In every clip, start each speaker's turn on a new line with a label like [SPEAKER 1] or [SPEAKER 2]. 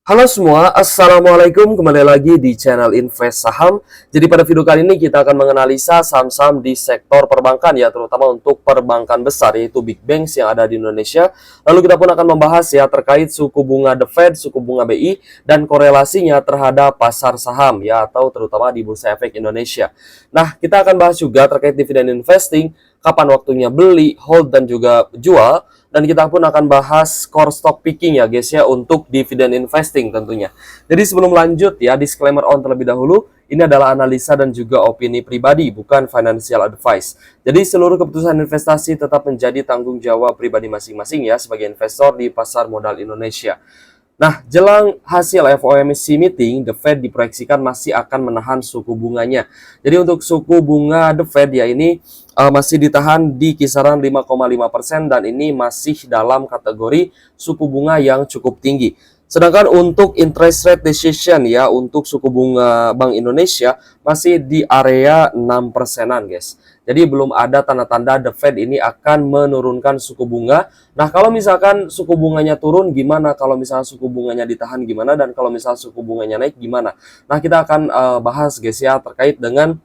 [SPEAKER 1] Halo semua, Assalamualaikum. Kembali lagi di channel Invest Saham. Jadi pada video kali ini kita akan menganalisa saham-saham di sektor perbankan ya, terutama untuk perbankan besar yaitu Big Banks yang ada di Indonesia. Lalu kita pun akan membahas ya terkait suku bunga The Fed, suku bunga BI, dan korelasinya terhadap pasar saham ya, atau terutama di Bursa Efek Indonesia. Nah, kita akan bahas juga terkait dividend investing, kapan waktunya beli, hold, dan juga jual. Dan kita pun akan bahas core stock picking ya guys ya, untuk dividend investing tentunya. Jadi sebelum lanjut ya, disclaimer on terlebih dahulu, ini adalah analisa dan juga opini pribadi, bukan financial advice. Jadi seluruh keputusan investasi tetap menjadi tanggung jawab pribadi masing-masing ya, sebagai investor di pasar modal Indonesia. Nah, jelang hasil FOMC meeting, The Fed diproyeksikan masih akan menahan suku bunganya. Jadi untuk suku bunga The Fed ya ini masih ditahan di kisaran 5,5% dan ini masih dalam kategori suku bunga yang cukup tinggi. Sedangkan untuk interest rate decision ya, untuk suku bunga Bank Indonesia masih di area 6%-an guys. Jadi belum ada tanda-tanda The Fed ini akan menurunkan suku bunga. Nah, kalau misalkan suku bunganya turun gimana? Kalau misalnya suku bunganya ditahan gimana? Dan kalau misalnya suku bunganya naik gimana? Nah, kita akan bahas guys ya terkait dengan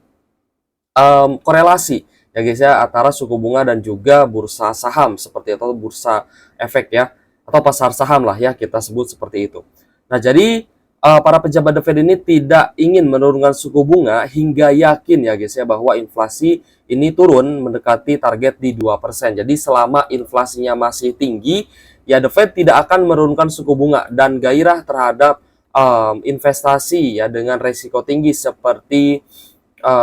[SPEAKER 1] korelasi ya guys ya antara suku bunga dan juga bursa saham seperti itu, atau bursa efek ya, atau pasar saham lah ya kita sebut seperti itu. Nah, jadi para pejabat The Fed ini tidak ingin menurunkan suku bunga hingga yakin ya guys ya bahwa inflasi ini turun mendekati target di 2%. Jadi selama inflasinya masih tinggi ya, The Fed tidak akan menurunkan suku bunga, dan gairah terhadap investasi ya dengan resiko tinggi seperti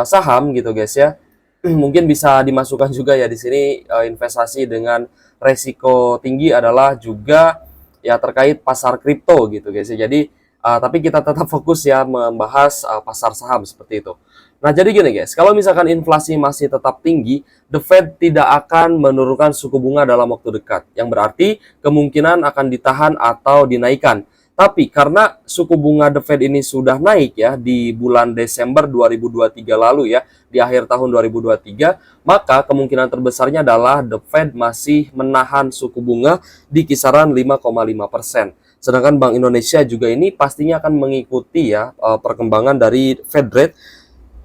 [SPEAKER 1] saham gitu guys ya. Mungkin bisa dimasukkan juga ya di sini investasi dengan resiko tinggi adalah juga ya terkait pasar kripto gitu guys ya. Jadi tapi kita tetap fokus ya membahas pasar saham seperti itu. Nah, jadi gini guys, kalau misalkan inflasi masih tetap tinggi, The Fed tidak akan menurunkan suku bunga dalam waktu dekat, yang berarti kemungkinan akan ditahan atau dinaikkan. Tapi karena suku bunga The Fed ini sudah naik ya di bulan Desember 2023 lalu ya, di akhir tahun 2023, maka kemungkinan terbesarnya adalah The Fed masih menahan suku bunga di kisaran 5,5%. Sedangkan Bank Indonesia juga ini pastinya akan mengikuti ya perkembangan dari Fed rate.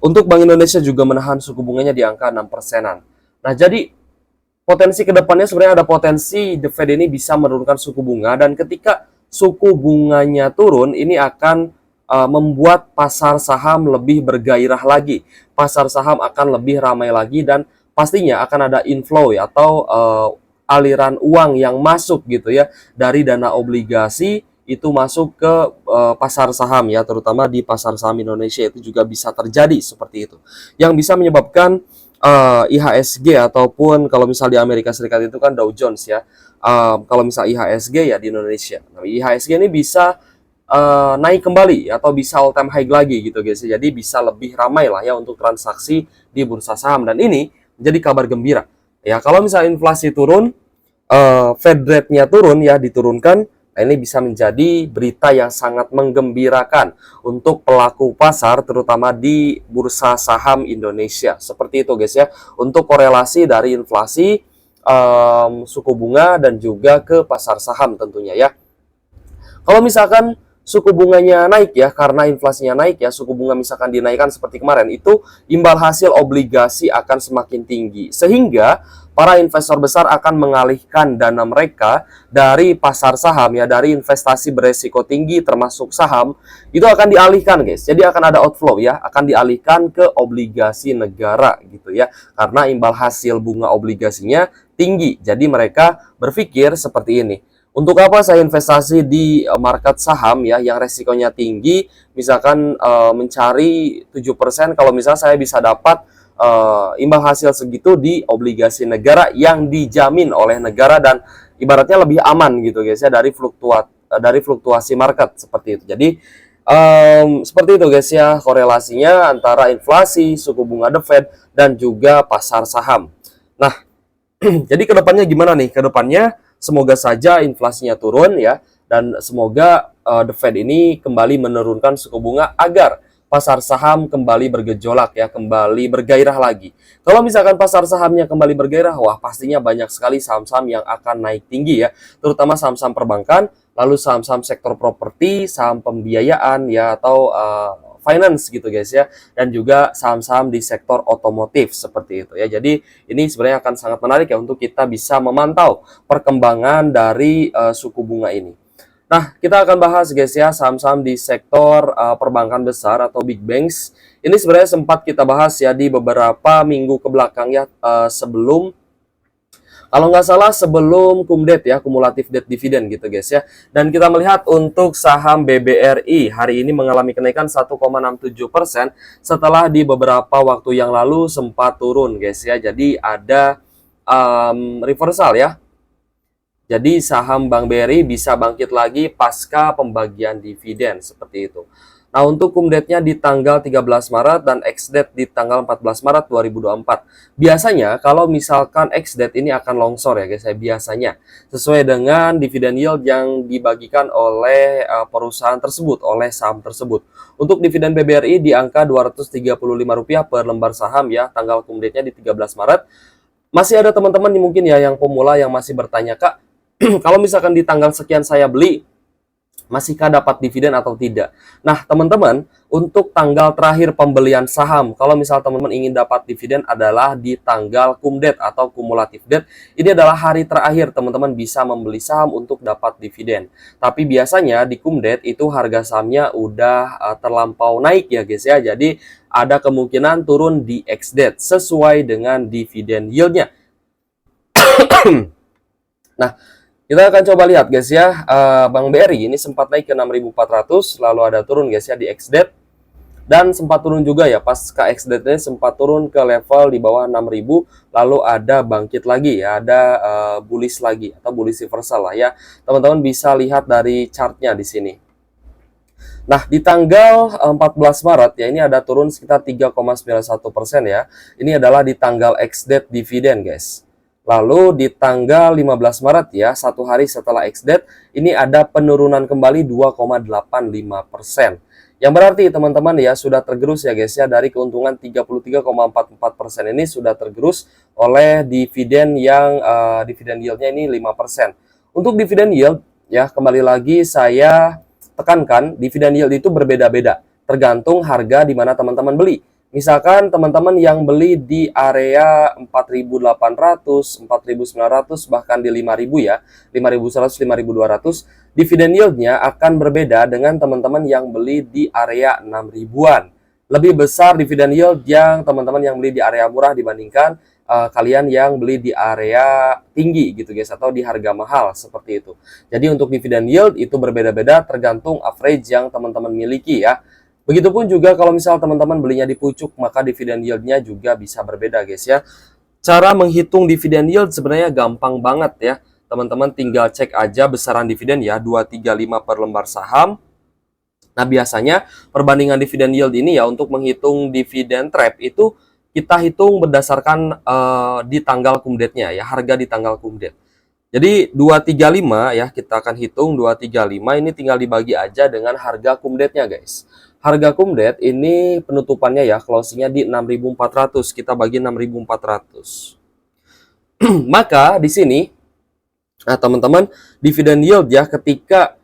[SPEAKER 1] Untuk Bank Indonesia juga menahan suku bunganya di angka 6%-an. Nah, jadi potensi kedepannya sebenarnya ada potensi The Fed ini bisa menurunkan suku bunga, dan ketika suku bunganya turun, ini akan membuat pasar saham lebih bergairah lagi. Pasar saham akan lebih ramai lagi, dan pastinya akan ada inflow ya, atau aliran uang yang masuk gitu ya dari dana obligasi itu masuk ke pasar saham ya, terutama di pasar saham Indonesia itu juga bisa terjadi seperti itu, yang bisa menyebabkan IHSG, ataupun kalau misal di Amerika Serikat itu kan Dow Jones ya, kalau misal IHSG ya di Indonesia, nah, IHSG ini bisa naik kembali atau bisa all time high lagi gitu guys. Jadi bisa lebih ramai lah ya untuk transaksi di bursa saham, dan ini menjadi kabar gembira ya. Kalau misal inflasi turun, Fed rate-nya turun ya, diturunkan. Nah, ini bisa menjadi berita yang sangat menggembirakan untuk pelaku pasar, terutama di bursa saham Indonesia. Seperti itu guys ya, untuk korelasi dari inflasi, suku bunga, dan juga ke pasar saham tentunya ya. Kalau misalkan suku bunganya naik ya, karena inflasinya naik ya, suku bunga misalkan dinaikkan seperti kemarin, itu imbal hasil obligasi akan semakin tinggi. Sehingga para investor besar akan mengalihkan dana mereka dari pasar saham ya, dari investasi beresiko tinggi termasuk saham, itu akan dialihkan guys. Jadi akan ada outflow ya, akan dialihkan ke obligasi negara gitu ya. Karena imbal hasil bunga obligasinya tinggi. Jadi mereka berpikir seperti ini. Untuk apa saya investasi di market saham ya yang resikonya tinggi, misalkan mencari 7%, kalau misalnya saya bisa dapat imbal hasil segitu di obligasi negara yang dijamin oleh negara, dan ibaratnya lebih aman gitu guys ya dari fluktuasi market seperti itu. Jadi seperti itu guys ya korelasinya antara inflasi, suku bunga The Fed, dan juga pasar saham. Nah, jadi kedepannya gimana nih? Kedepannya semoga saja inflasinya turun ya, dan semoga The Fed ini kembali menurunkan suku bunga agar pasar saham kembali bergejolak ya, kembali bergairah lagi. Kalau misalkan pasar sahamnya kembali bergairah, wah pastinya banyak sekali saham-saham yang akan naik tinggi ya, terutama saham-saham perbankan, lalu saham-saham sektor properti, saham pembiayaan ya, atau finance gitu guys ya, dan juga saham-saham di sektor otomotif seperti itu ya. Jadi ini sebenarnya akan sangat menarik ya untuk kita bisa memantau perkembangan dari suku bunga ini. Nah, kita akan bahas guys ya saham-saham di sektor perbankan besar atau big banks. Ini sebenarnya sempat kita bahas ya di beberapa minggu ke belakang ya, sebelum, kalau nggak salah sebelum kumdet ya, kumulatif debt dividend gitu guys ya. Dan kita melihat untuk saham BBRI hari ini mengalami kenaikan 1,67% setelah di beberapa waktu yang lalu sempat turun guys ya. Jadi ada reversal ya. Jadi saham Bank BRI bisa bangkit lagi pasca pembagian dividen seperti itu. Nah, untuk kumdetnya di tanggal 13 Maret dan ex-date di tanggal 14 Maret 2024. Biasanya kalau misalkan ex-date ini akan longsor ya guys, biasanya sesuai dengan dividen yield yang dibagikan oleh perusahaan tersebut, oleh saham tersebut. Untuk dividen BBRI di angka Rp235 per lembar saham ya, tanggal kumdetnya di 13 Maret. Masih ada teman-teman mungkin ya yang pemula yang masih bertanya, Kak, kalau misalkan di tanggal sekian saya beli, masihkah dapat dividen atau tidak? Nah, teman-teman, untuk tanggal terakhir pembelian saham, kalau misal teman-teman ingin dapat dividen adalah di tanggal kumdet atau kumulatif date. Ini adalah hari terakhir teman-teman bisa membeli saham untuk dapat dividen. Tapi biasanya di kumdet itu harga sahamnya udah terlampau naik ya guys ya. Jadi ada kemungkinan turun di ex-date sesuai dengan dividen yieldnya. Nah, kita akan coba lihat guys ya, Bank BRI ini sempat naik ke 6.400, lalu ada turun guys ya di ex-date, dan sempat turun juga ya pas ke ex-date ini sempat turun ke level di bawah 6.000, lalu ada bangkit lagi ya, ada bullish lagi atau bullish reversal lah ya. Teman-teman bisa lihat dari chartnya di sini. Nah, di tanggal 14 Maret ya ini ada turun sekitar 3,91% ya. Ini adalah di tanggal ex-date dividen guys. Lalu di tanggal 15 Maret ya, satu hari setelah ex-date, ini ada penurunan kembali 2,85%. Yang berarti teman-teman ya sudah tergerus ya guys ya, dari keuntungan 33,44% ini sudah tergerus oleh dividen yang dividen yieldnya ini 5%. Untuk dividen yield ya, kembali lagi saya tekankan, dividen yield itu berbeda-beda, tergantung harga di mana teman-teman beli. Misalkan teman-teman yang beli di area 4.800, 4.900, bahkan di 5.000 ya, 5.100, 5.200, dividen yieldnya akan berbeda dengan teman-teman yang beli di area 6.000-an. Lebih besar dividen yield yang teman-teman yang beli di area murah dibandingkan kalian yang beli di area tinggi gitu guys, atau di harga mahal seperti itu. Jadi untuk dividen yield itu berbeda-beda tergantung average yang teman-teman miliki ya. Begitupun juga kalau misal teman-teman belinya di pucuk, maka dividen yieldnya juga bisa berbeda guys ya. Cara menghitung dividen yield sebenarnya gampang banget ya. Teman-teman tinggal cek aja besaran dividen ya, 235 per lembar saham. Nah, biasanya perbandingan dividen yield ini ya untuk menghitung dividen trap itu kita hitung berdasarkan di tanggal kumdetnya ya, harga di tanggal kumdet. Jadi 235 ya, kita akan hitung 235 ini tinggal dibagi aja dengan harga kumdetnya guys. Harga kumdet ini penutupannya ya, closingnya di 6.400, kita bagi 6.400. Maka di sini, nah teman-teman, dividen yield ya ketika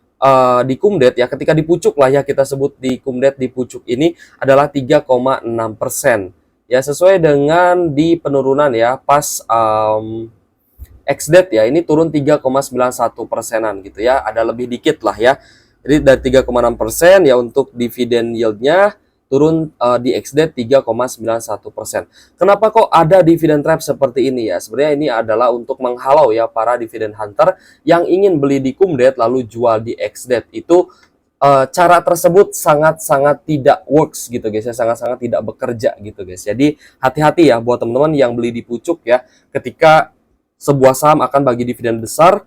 [SPEAKER 1] di kumdet ya, ketika di pucuk lah ya, kita sebut di kumdet di pucuk ini adalah 3,6%. Ya, sesuai dengan di penurunan ya, pas ex-date ya, ini turun 3,91%-an gitu ya, ada lebih dikit lah ya. Jadi dari 3,6% ya untuk dividen yieldnya turun di ex-date 3,91%. Kenapa kok ada dividen trap seperti ini ya? Sebenarnya ini adalah untuk menghalau ya para dividen hunter yang ingin beli di kumdet lalu jual di ex-date. Itu cara tersebut sangat-sangat tidak works gitu guys ya, sangat-sangat tidak bekerja gitu guys. Jadi hati-hati ya buat teman-teman yang beli di pucuk ya, ketika sebuah saham akan bagi dividen besar.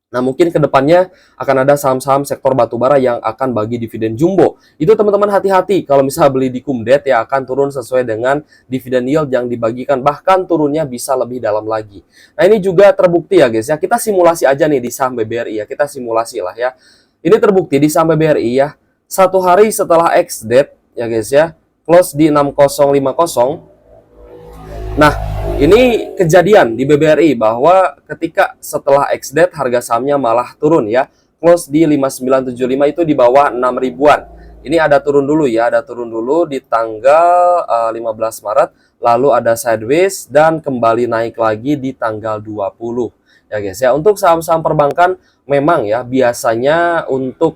[SPEAKER 1] Nah, mungkin kedepannya akan ada saham-saham sektor batubara yang akan bagi dividen jumbo. Itu teman-teman hati-hati kalau misalnya beli di kumdet ya, akan turun sesuai dengan dividen yield yang dibagikan. Bahkan turunnya bisa lebih dalam lagi. Nah, ini juga terbukti ya guys ya. Kita simulasi aja nih di saham BBRI ya. Kita simulasi lah ya. Ini terbukti di saham BBRI ya. Satu hari setelah ex-date ya guys ya, close di 6050. Nah, ini kejadian di BBRI bahwa ketika setelah ex-date harga sahamnya malah turun ya. Close di 5975 itu di bawah 6 ribuan. Ini ada turun dulu ya, ada turun dulu di tanggal 15 Maret, lalu ada sideways dan kembali naik lagi di tanggal 20. Ya guys ya, untuk saham-saham perbankan memang ya biasanya untuk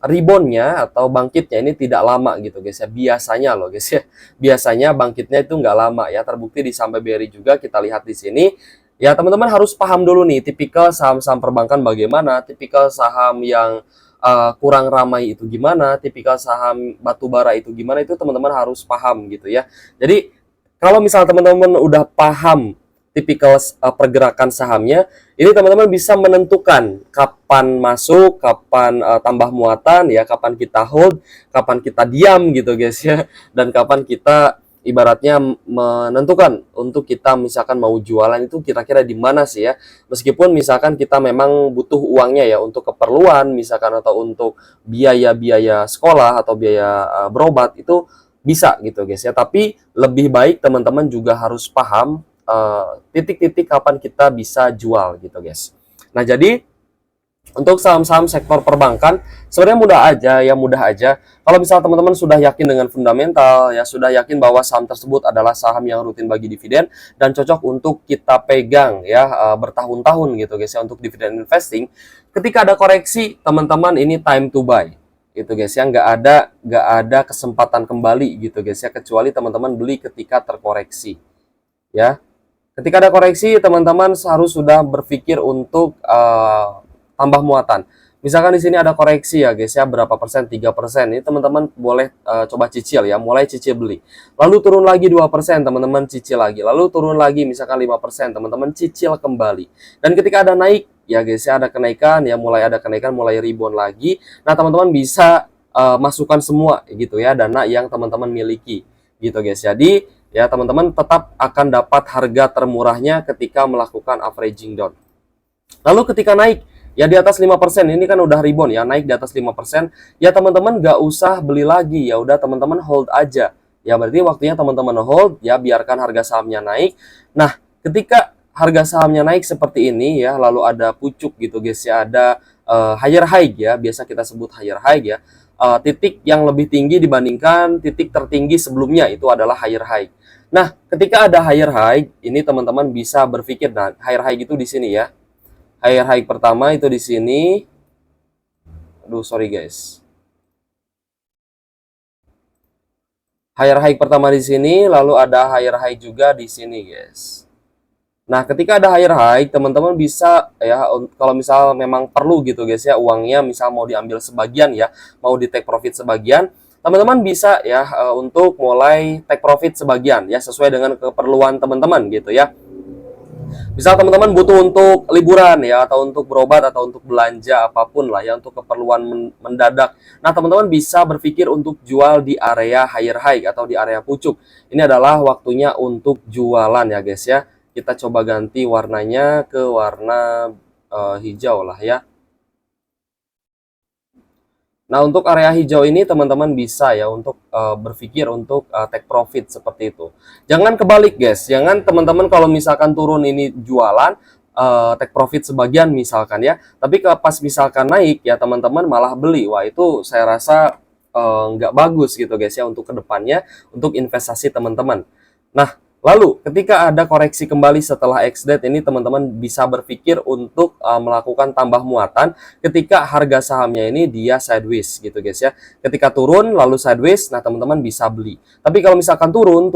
[SPEAKER 1] reboundnya atau bangkitnya ini tidak lama gitu guys ya, biasanya loh guys ya, biasanya bangkitnya itu nggak lama ya, terbukti di sampai BRI juga kita lihat di sini ya. Teman-teman harus paham dulu nih tipikal saham-saham perbankan bagaimana, tipikal saham yang kurang ramai itu gimana, tipikal saham batubara itu gimana, itu teman-teman harus paham gitu ya. Jadi kalau misal teman-teman udah paham tipikal pergerakan sahamnya, ini teman-teman bisa menentukan kapan masuk, kapan tambah muatan ya, kapan kita hold, kapan kita diam gitu guys ya, dan kapan kita ibaratnya menentukan untuk kita misalkan mau jualan itu kira-kira di mana sih ya. Meskipun misalkan kita memang butuh uangnya ya untuk keperluan misalkan atau untuk biaya-biaya sekolah atau biaya berobat, itu bisa gitu guys ya. Tapi lebih baik teman-teman juga harus paham titik-titik kapan kita bisa jual gitu guys. Nah, jadi untuk saham-saham sektor perbankan sebenarnya mudah aja ya, mudah aja. Kalau misal teman-teman sudah yakin dengan fundamental ya, sudah yakin bahwa saham tersebut adalah saham yang rutin bagi dividen dan cocok untuk kita pegang ya bertahun-tahun gitu guys ya untuk dividen investing. Ketika ada koreksi, teman-teman ini time to buy gitu guys ya, nggak ada kesempatan kembali gitu guys ya, kecuali teman-teman beli ketika terkoreksi ya. Ketika ada koreksi, teman-teman harus sudah berpikir untuk tambah muatan. Misalkan di sini ada koreksi ya guys ya, berapa persen? 3%. Ini teman-teman boleh coba cicil ya, mulai cicil beli. Lalu turun lagi 2%, teman-teman cicil lagi. Lalu turun lagi misalkan 5%, teman-teman cicil kembali. Dan ketika ada naik ya guys ya, ada kenaikan ya, mulai ada kenaikan, mulai rebound lagi. Nah, teman-teman bisa masukkan semua gitu ya, dana yang teman-teman miliki gitu guys. Jadi ya teman-teman tetap akan dapat harga termurahnya ketika melakukan averaging down. Lalu ketika naik ya di atas 5%, ini kan udah rebound ya, naik di atas 5%, ya teman-teman nggak usah beli lagi, ya udah teman-teman hold aja. Ya berarti waktunya teman-teman hold ya, biarkan harga sahamnya naik. Nah, ketika harga sahamnya naik seperti ini ya, lalu ada pucuk gitu guys ya, ada higher high ya, biasa kita sebut higher high ya. Titik yang lebih tinggi dibandingkan titik tertinggi sebelumnya itu adalah higher high. Nah, ketika ada higher high, ini teman-teman bisa berpikir, nah higher high itu di sini ya. Higher high pertama itu di sini. Aduh, sorry guys. Higher high pertama di sini, lalu ada higher high juga di sini, guys. Nah, ketika ada higher high, teman-teman bisa ya, kalau misal memang perlu gitu guys ya, uangnya misal mau diambil sebagian ya, mau di take profit sebagian, teman-teman bisa ya untuk mulai take profit sebagian ya, sesuai dengan keperluan teman-teman gitu ya. Misal teman-teman butuh untuk liburan ya, atau untuk berobat, atau untuk belanja apapun lah ya, untuk keperluan mendadak. Nah, teman-teman bisa berpikir untuk jual di area higher high atau di area pucuk. Ini adalah waktunya untuk jualan ya guys ya. Kita coba ganti warnanya ke warna hijau lah ya. Nah, untuk area hijau ini teman-teman bisa ya untuk berpikir untuk take profit seperti itu. Jangan kebalik guys, jangan teman-teman kalau misalkan turun ini jualan, take profit sebagian misalkan ya, tapi pas misalkan naik ya teman-teman malah beli. Wah, itu saya rasa nggak bagus gitu guys ya untuk kedepannya, untuk investasi teman-teman. Nah, lalu ketika ada koreksi kembali setelah ex-date ini, teman-teman bisa berpikir untuk melakukan tambah muatan ketika harga sahamnya ini dia sideways gitu guys ya. Ketika turun lalu sideways, nah teman-teman bisa beli. Tapi kalau misalkan turun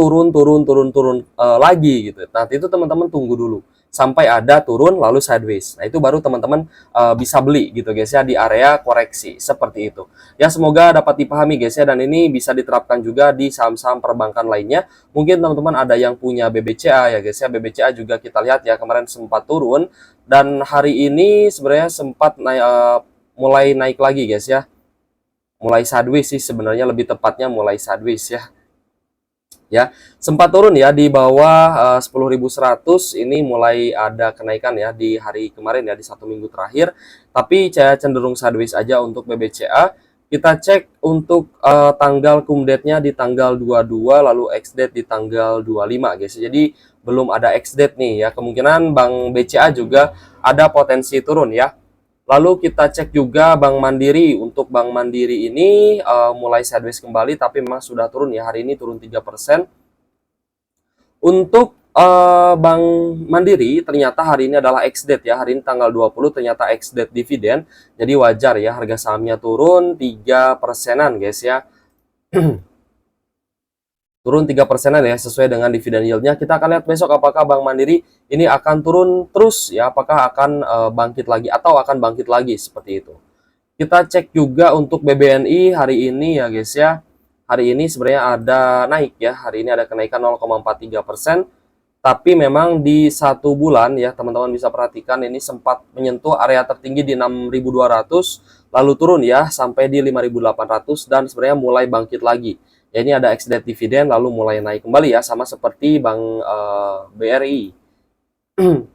[SPEAKER 1] lagi gitu, nah itu teman-teman tunggu dulu sampai ada turun lalu sideways. Nah, itu baru teman-teman bisa beli gitu guys ya di area koreksi seperti itu. Ya, semoga dapat dipahami guys ya, dan ini bisa diterapkan juga di saham-saham perbankan lainnya. Mungkin teman-teman ada yang punya BBCA ya guys ya. BBCA juga kita lihat ya kemarin sempat turun dan hari ini sebenarnya sempat naik, mulai naik lagi guys ya. Mulai sideways sih sebenarnya, lebih tepatnya mulai sideways ya. Ya, sempat turun ya di bawah 10.100, ini mulai ada kenaikan ya di hari kemarin ya, di 1 minggu terakhir, tapi saya cenderung sideways aja untuk BBCA. Kita cek untuk tanggal cum date-nya di tanggal 22, lalu ex date di tanggal 25 guys. Jadi belum ada ex date nih ya. Kemungkinan Bank BCA juga ada potensi turun ya. Lalu kita cek juga Bank Mandiri. Untuk Bank Mandiri ini mulai sideways kembali, tapi memang sudah turun ya. Hari ini turun 3%. Untuk Bank Mandiri ternyata hari ini adalah ex date ya. Hari ini tanggal 20 ternyata ex date dividen. Jadi wajar ya harga sahamnya turun 3%-an guys ya. Turun 3%-an ya, sesuai dengan dividen yieldnya. Kita akan lihat besok apakah Bank Mandiri ini akan turun terus ya, apakah akan bangkit lagi atau akan bangkit lagi seperti itu. Kita cek juga untuk BBNI hari ini ya guys ya. Hari ini sebenarnya ada naik ya, hari ini ada kenaikan 0,43%. Tapi memang di satu bulan ya teman-teman bisa perhatikan ini sempat menyentuh area tertinggi di 6.200, lalu turun ya sampai di 5.800 dan sebenarnya mulai bangkit lagi. Ya, ini ada ex date dividen lalu mulai naik kembali ya, sama seperti Bank BRI.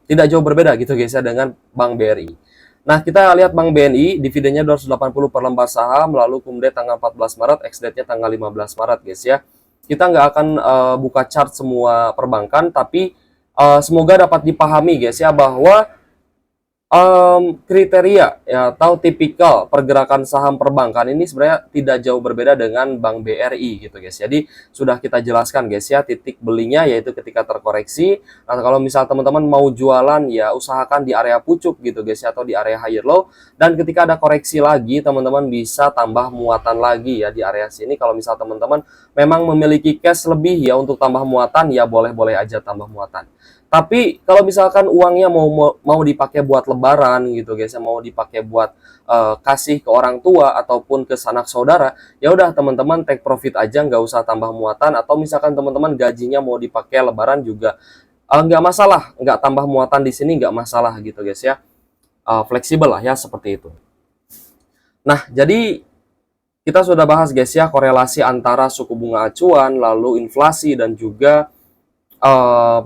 [SPEAKER 1] Tidak jauh berbeda gitu guys ya dengan Bank BRI. Nah, kita lihat Bank BNI, dividennya 280 per lembar saham, lalu cum date tanggal 14 Maret, ex date-nya tanggal 15 Maret guys ya. Kita nggak akan buka chart semua perbankan, tapi semoga dapat dipahami guys ya bahwa kriteria ya, atau tipikal pergerakan saham perbankan ini sebenarnya tidak jauh berbeda dengan Bank BRI gitu guys. Jadi sudah kita jelaskan guys ya, titik belinya yaitu ketika terkoreksi. Nah, kalau misal teman-teman mau jualan ya usahakan di area pucuk gitu guys ya, atau di area higher low, dan ketika ada koreksi lagi teman-teman bisa tambah muatan lagi ya di area sini. Kalau misal teman-teman memang memiliki cash lebih ya untuk tambah muatan, ya boleh-boleh aja tambah muatan. Tapi kalau misalkan uangnya mau dipakai buat lebaran gitu guys, mau dipakai buat kasih ke orang tua ataupun ke sanak saudara, ya udah teman-teman take profit aja, nggak usah tambah muatan. Atau misalkan teman-teman gajinya mau dipakai lebaran juga nggak masalah, nggak tambah muatan di sini nggak masalah gitu guys ya. Fleksibel lah ya seperti itu. Nah, jadi kita sudah bahas guys ya korelasi antara suku bunga acuan, lalu inflasi dan juga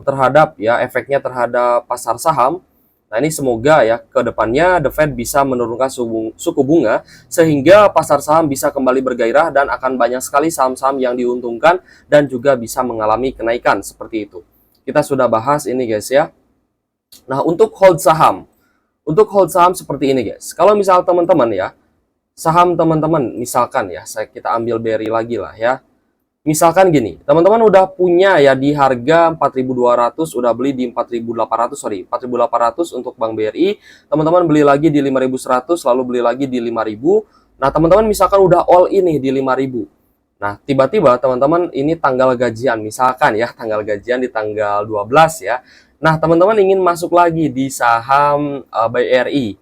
[SPEAKER 1] terhadap ya efeknya terhadap pasar saham. Nah, ini semoga ya ke depannya The Fed bisa menurunkan suku bunga sehingga pasar saham bisa kembali bergairah dan akan banyak sekali saham-saham yang diuntungkan dan juga bisa mengalami kenaikan seperti itu. Kita sudah bahas ini guys ya. Nah, untuk hold saham seperti ini guys. Kalau misal teman-teman ya, saham teman-teman misalkan ya, kita ambil BRI lagi lah ya. Misalkan gini, teman-teman udah punya ya di harga 4.200, udah beli di 4.800 untuk Bank BRI, teman-teman beli lagi di 5.100, lalu beli lagi di 5.000. Nah, teman-teman misalkan udah all ini di 5.000. Nah, tiba-tiba teman-teman ini tanggal gajian, misalkan ya, tanggal gajian di tanggal 12 ya. Nah, teman-teman ingin masuk lagi di saham BRI.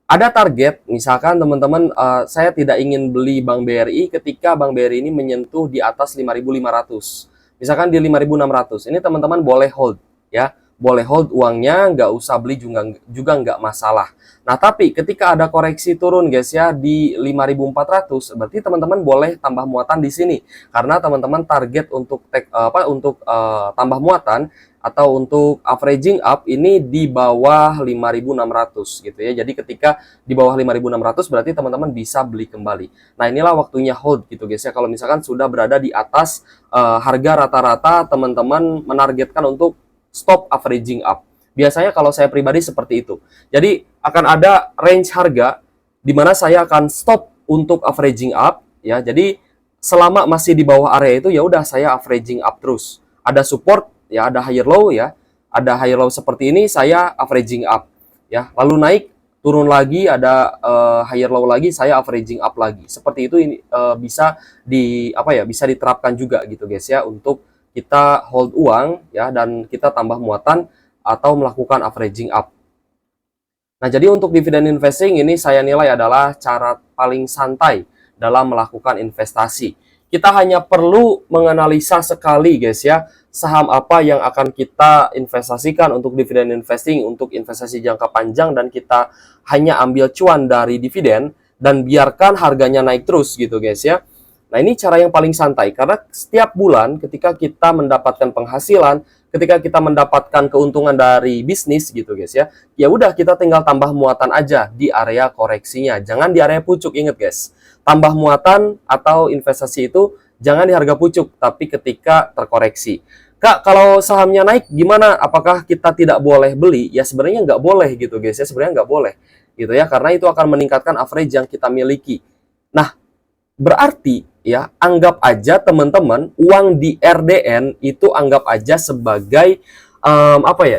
[SPEAKER 1] Ada target, misalkan teman-teman saya tidak ingin beli Bank BRI ketika Bank BRI ini menyentuh di atas 5.500. Misalkan di 5.600. Ini teman-teman boleh hold ya. Boleh hold uangnya, nggak usah beli juga nggak masalah. Nah, tapi ketika ada koreksi turun guys ya di 5.400, berarti teman-teman boleh tambah muatan di sini. Karena teman-teman target untuk tambah muatan atau untuk averaging up ini di bawah 5.600 gitu ya. Jadi ketika di bawah 5.600 berarti teman-teman bisa beli kembali. Nah, inilah waktunya hold gitu guys ya. Kalau misalkan sudah berada di atas harga rata-rata, teman-teman menargetkan untuk stop averaging up. Biasanya kalau saya pribadi seperti itu. Jadi akan ada range harga di mana saya akan stop untuk averaging up ya. Jadi selama masih di bawah area itu ya udah saya averaging up terus. Ada support ya, ada higher low ya, ada higher low seperti ini saya averaging up ya, lalu naik turun lagi, ada higher low lagi, saya averaging up lagi. Seperti itu ini bisa bisa diterapkan juga gitu guys ya, untuk kita hold uang ya dan kita tambah muatan atau melakukan averaging up. Nah, jadi untuk dividend investing ini saya nilai adalah cara paling santai dalam melakukan investasi. Kita hanya perlu menganalisa sekali guys ya, saham apa yang akan kita investasikan untuk dividen investing, untuk investasi jangka panjang, dan kita hanya ambil cuan dari dividen dan biarkan harganya naik terus gitu guys ya. Nah, ini cara yang paling santai karena setiap bulan ketika kita mendapatkan penghasilan, ketika kita mendapatkan keuntungan dari bisnis gitu guys ya, ya udah kita tinggal tambah muatan aja di area koreksinya, jangan di area pucuk. Ingat guys, tambah muatan atau investasi itu jangan di harga pucuk, tapi ketika terkoreksi. Kak, kalau sahamnya naik gimana? Apakah kita tidak boleh beli? Ya sebenarnya nggak boleh gitu guys ya, sebenarnya nggak boleh gitu ya, karena itu akan meningkatkan average yang kita miliki. Nah, berarti ya, anggap aja teman-teman uang di RDN itu anggap aja sebagai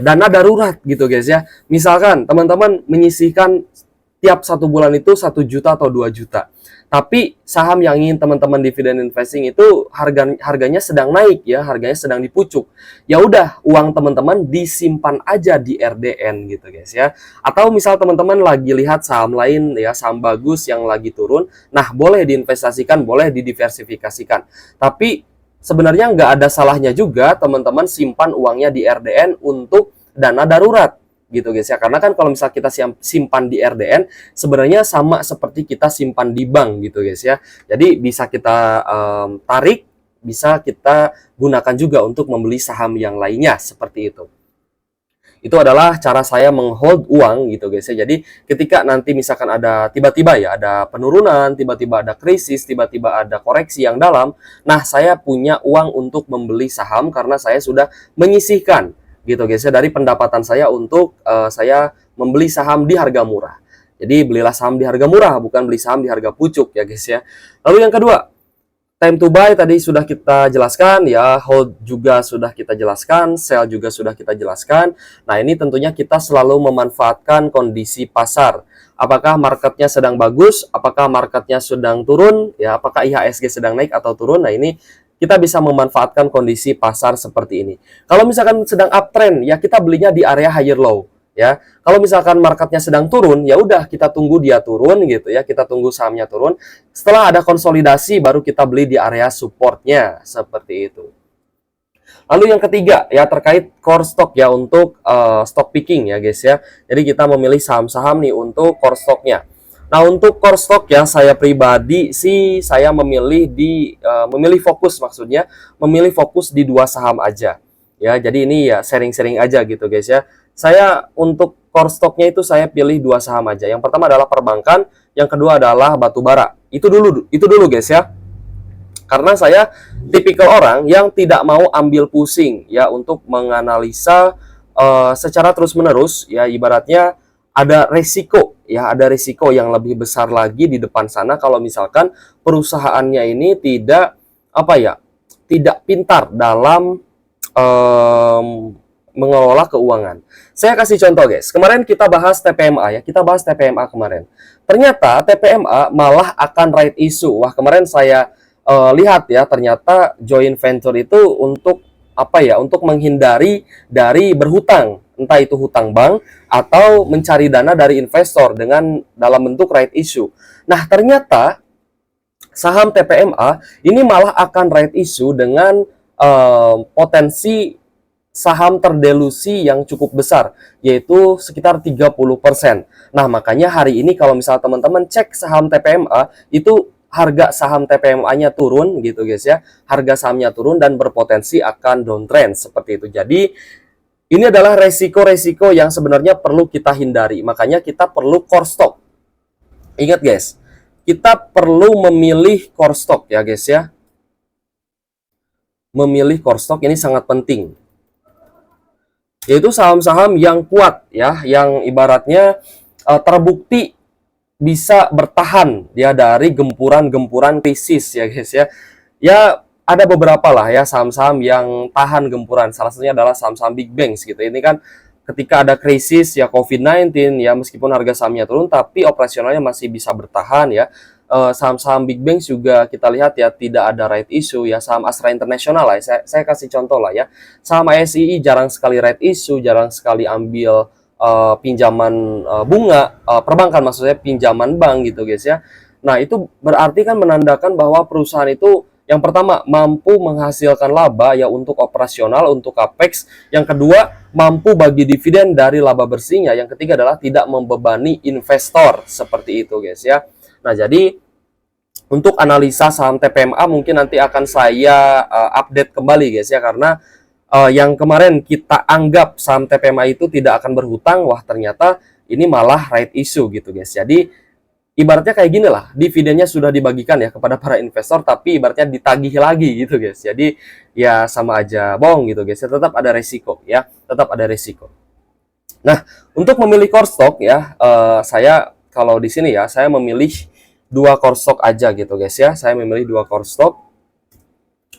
[SPEAKER 1] dana darurat gitu guys ya. Misalkan teman-teman menyisihkan tiap 1 bulan itu 1 juta atau 2 juta. Tapi saham yang ingin teman-teman dividen investing itu harganya sedang naik ya, harganya sedang dipucuk. Ya udah, uang teman-teman disimpan aja di RDN gitu guys ya. Atau misal teman-teman lagi lihat saham lain ya, saham bagus yang lagi turun, nah boleh diinvestasikan, boleh didiversifikasikan. Tapi sebenarnya nggak ada salahnya juga teman-teman simpan uangnya di RDN untuk dana darurat gitu guys ya, karena kan kalau misal kita simpan di RDN sebenarnya sama seperti kita simpan di bank gitu guys ya, jadi bisa kita tarik, bisa kita gunakan juga untuk membeli saham yang lainnya seperti itu. Itu adalah cara saya menghold uang gitu guys ya. Jadi ketika nanti misalkan ada tiba-tiba ya ada penurunan, tiba-tiba ada krisis, tiba-tiba ada koreksi yang dalam, nah saya punya uang untuk membeli saham karena saya sudah menyisihkan gitu guys ya dari pendapatan saya untuk saya membeli saham di harga murah. Jadi belilah saham di harga murah, bukan beli saham di harga pucuk ya guys ya. Lalu yang kedua, time to buy tadi sudah kita jelaskan ya, hold juga sudah kita jelaskan, sell juga sudah kita jelaskan. Nah, ini tentunya kita selalu memanfaatkan kondisi pasar. Apakah marketnya sedang bagus, apakah marketnya sedang turun, ya, apakah IHSG sedang naik atau turun. Nah, ini kita bisa memanfaatkan kondisi pasar seperti ini. Kalau misalkan sedang uptrend, ya kita belinya di area higher low, ya. Kalau misalkan marketnya sedang turun, ya udah kita tunggu dia turun gitu ya, kita tunggu sahamnya turun. Setelah ada konsolidasi, baru kita beli di area supportnya seperti itu. Lalu yang ketiga ya terkait core stock ya untuk stock picking ya guys ya. Jadi kita memilih saham-saham nih untuk core stocknya. Nah, untuk core stock ya, saya pribadi sih saya memilih fokus, maksudnya memilih fokus di 2 saham aja. Ya, jadi ini ya sharing-sharing aja gitu guys ya. Saya untuk core stocknya itu saya pilih 2 saham aja. Yang pertama adalah perbankan, yang kedua adalah batubara. Itu dulu guys ya. Karena saya tipikal orang yang tidak mau ambil pusing ya untuk menganalisa secara terus-menerus ya, ibaratnya ada resiko ya, ada risiko yang lebih besar lagi di depan sana kalau misalkan perusahaannya ini tidak pintar dalam mengelola keuangan. Saya kasih contoh guys, kemarin kita bahas TPMA ya, kita bahas TPMA kemarin. Ternyata TPMA malah akan right issue. Wah, kemarin saya lihat ya, ternyata joint venture itu untuk untuk menghindari dari berhutang, entah itu hutang bank atau mencari dana dari investor dengan dalam bentuk right issue. Nah, ternyata saham TPMA ini malah akan right issue dengan potensi saham terdelusi yang cukup besar, yaitu sekitar 30%. Nah, makanya hari ini kalau misalnya teman-teman cek saham TPMA, itu harga saham TPMA-nya turun gitu guys ya. Harga sahamnya turun dan berpotensi akan downtrend seperti itu. Jadi ini adalah resiko-resiko yang sebenarnya perlu kita hindari. Makanya kita perlu core stock. Ingat guys, kita perlu memilih core stock ya guys ya. Memilih core stock ini sangat penting. Yaitu saham-saham yang kuat ya, yang ibaratnya terbukti bisa bertahan ya dari gempuran-gempuran krisis ya guys ya. Ya ada beberapa lah ya saham-saham yang tahan gempuran. Salah satunya adalah saham-saham big banks gitu. Ini kan ketika ada krisis ya COVID-19 ya, meskipun harga sahamnya turun tapi operasionalnya masih bisa bertahan ya. Saham-saham big banks juga kita lihat ya tidak ada right issue ya. Saham Astra International lah, saya kasih contoh lah ya. Saham ASII jarang sekali right issue, jarang sekali ambil pinjaman bunga, perbankan maksudnya pinjaman bank gitu guys ya. Nah, itu berarti kan menandakan bahwa perusahaan itu yang pertama mampu menghasilkan laba ya untuk operasional, untuk capex. Yang kedua mampu bagi dividen dari laba bersihnya. Yang ketiga adalah tidak membebani investor seperti itu guys ya. Nah, jadi untuk analisa saham TPMA mungkin nanti akan saya update kembali guys ya, karena yang kemarin kita anggap saham TPMA itu tidak akan berhutang, wah ternyata ini malah right issue gitu guys. Jadi ibaratnya kayak gini lah, dividennya sudah dibagikan ya kepada para investor, tapi ibaratnya ditagih lagi gitu guys. Jadi ya sama aja bohong gitu guys, ya, tetap ada resiko ya, tetap ada resiko. Nah, untuk memilih core stock ya, saya kalau di sini ya, saya memilih 2 core stock aja gitu guys ya. Saya memilih 2 core stock,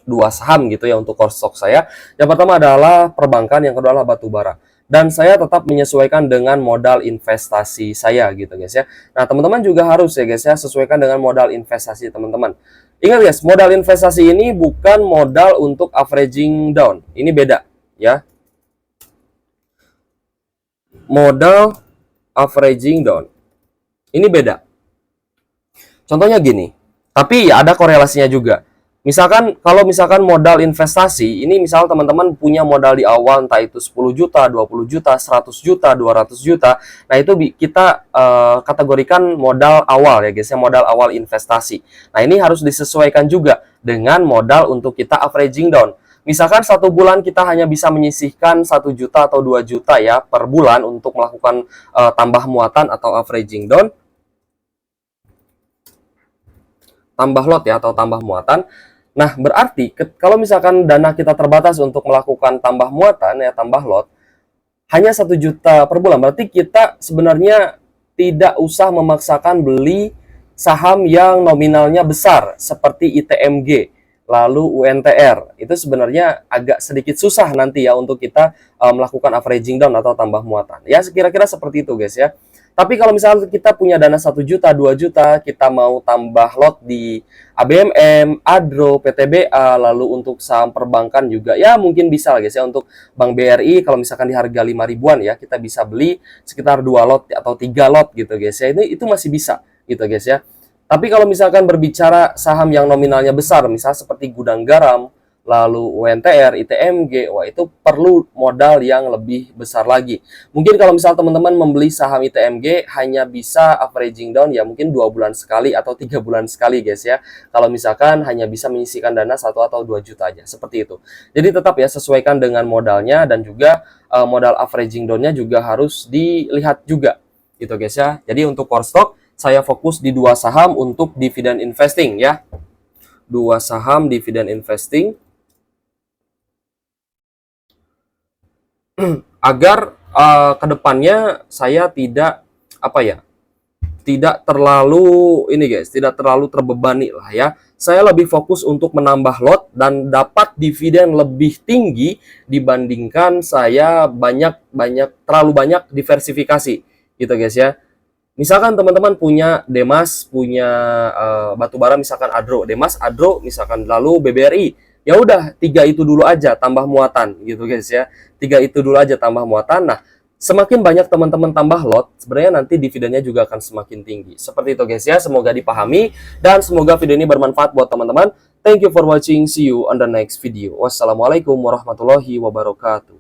[SPEAKER 1] 2 saham gitu ya untuk core stock saya. Yang pertama adalah perbankan, yang kedua adalah batubara. Dan saya tetap menyesuaikan dengan modal investasi saya gitu guys ya. Nah, teman-teman juga harus ya guys ya, sesuaikan dengan modal investasi teman-teman. Ingat guys, modal investasi ini bukan modal untuk averaging down. Ini beda ya. Modal averaging down. Ini beda. Contohnya gini, tapi ada korelasinya juga. Misalkan kalau misalkan modal investasi, ini misal teman-teman punya modal di awal entah itu 10 juta, 20 juta, 100 juta, 200 juta. Nah, itu kita kategorikan modal awal ya guys, ya modal awal investasi. Nah, ini harus disesuaikan juga dengan modal untuk kita averaging down. Misalkan 1 bulan kita hanya bisa menyisihkan 1 juta atau 2 juta ya per bulan untuk melakukan tambah muatan atau averaging down, tambah lot ya atau tambah muatan. Nah, berarti kalau misalkan dana kita terbatas untuk melakukan tambah muatan ya tambah lot hanya 1 juta per bulan, berarti kita sebenarnya tidak usah memaksakan beli saham yang nominalnya besar seperti ITMG, lalu UNTR. Itu sebenarnya agak sedikit susah nanti ya untuk kita melakukan averaging down atau tambah muatan. Ya, kira-kira seperti itu guys ya. Tapi kalau misalnya kita punya dana 1 juta, 2 juta, kita mau tambah lot di ABMM, Adro, PTBA, lalu untuk saham perbankan juga, ya mungkin bisa lah guys ya. Untuk Bank BRI, kalau misalkan di harga 5 ribuan ya, kita bisa beli sekitar 2 lot atau 3 lot gitu guys ya. Itu masih bisa gitu guys ya. Tapi kalau misalkan berbicara saham yang nominalnya besar, misalnya seperti Gudang Garam, lalu UNTR, ITMG, wah itu perlu modal yang lebih besar lagi. Mungkin kalau misal teman-teman membeli saham ITMG hanya bisa averaging down ya mungkin 2 bulan sekali atau 3 bulan sekali guys ya. Kalau misalkan hanya bisa menyisihkan dana 1 atau 2 juta aja, seperti itu. Jadi tetap ya sesuaikan dengan modalnya dan juga modal averaging down-nya juga harus dilihat juga gitu guys ya. Jadi untuk core stock saya fokus di 2 saham untuk dividend investing ya. 2 saham dividend investing agar kedepannya saya tidak tidak terlalu ini guys, tidak terlalu terbebani lah ya. Saya lebih fokus untuk menambah lot dan dapat dividen lebih tinggi dibandingkan saya terlalu banyak diversifikasi gitu guys ya. Misalkan teman-teman punya Demas, punya batubara misalkan Adro, Demas, Adro misalkan, lalu BBRI. Ya udah 3 itu dulu aja tambah muatan gitu guys ya. 3 itu dulu aja tambah muatan. Nah, semakin banyak teman-teman tambah lot, sebenarnya nanti dividennya juga akan semakin tinggi. Seperti itu guys ya, semoga dipahami dan semoga video ini bermanfaat buat teman-teman. Thank you for watching, see you on the next video. Wassalamualaikum warahmatullahi wabarakatuh.